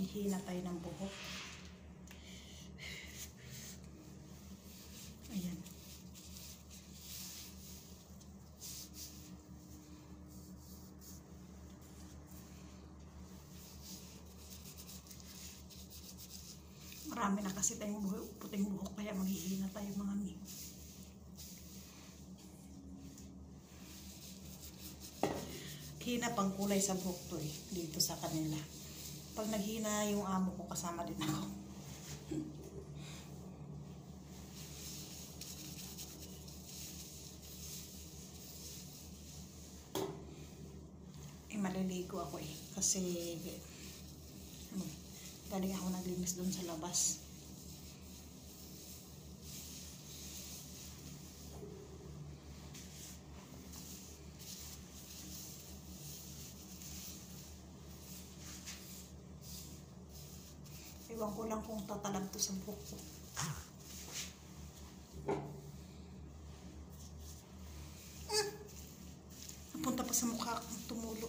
maghihina tayo ng buhok. Ayan. Marami na kasi tayong puting buhok, kaya maghihina tayo mga mi. Hina pang kulay sa buhok to eh, dito sa kanila. Pag naghina yung amo ko, kasama din ako. Maliligo ako eh, kasi galing ako naglinis doon sa labas. Iwan ko lang kung tatalag to sa buhok ko. Napunta pa sa mukha kong tumulo.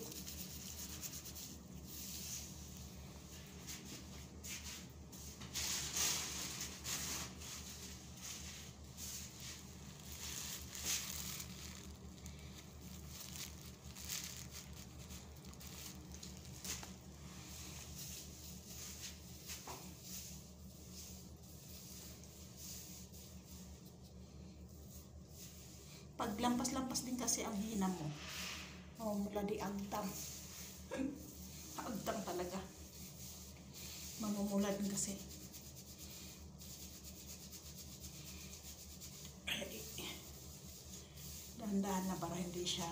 Pag lampas-lampas din kasi ang hina mo. Oh, mula di agtang. Agtang talaga. Mamumulad kasi. Dahan-dahan na para hindi siya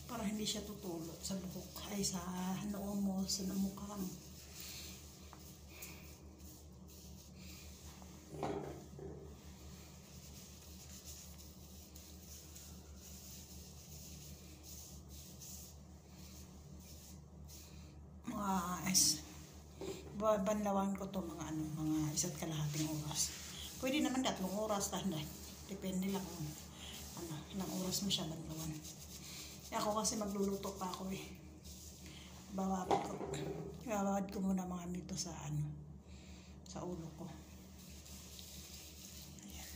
para hindi siya tutulo sa buhok ay sa noo mo, sa mukha mo. Banlawan ko to mga mga 1.5 oras. Pwede naman 3 oras tahan. Depende lang kung ilang oras mo siya banlawan. Ako kasi magluluto pa ako eh. Babad ko muna mga nito sa sa ulo ko. Ayan.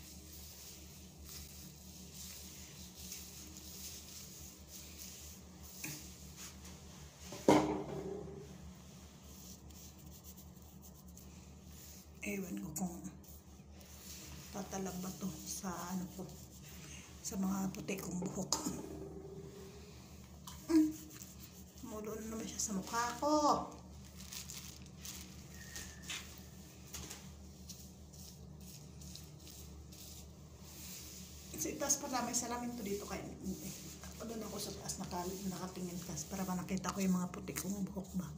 Ewan ko kung tatalag ba to sa ko, sa mga puti kong buhok. Tumulo na naman siya sa mukha ko. Sa itaas pala may salamin to dito kaya doon ako sa taas nakatingin kasi para ba nakita ko yung mga puti kong buhok ba.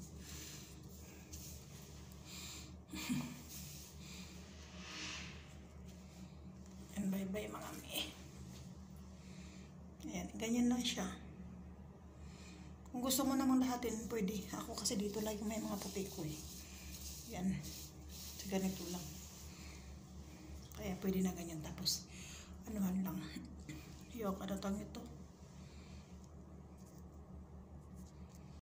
Bye-bye mga mi. Ayan, ganyan lang siya. Kung gusto mo namang lahatin, pwede. Ako kasi dito lang may mga puti ko eh. Yan. So, ganito lang. Kaya pwede na ganyan. Tapos, anuhan lang. Yok, ano tang ito?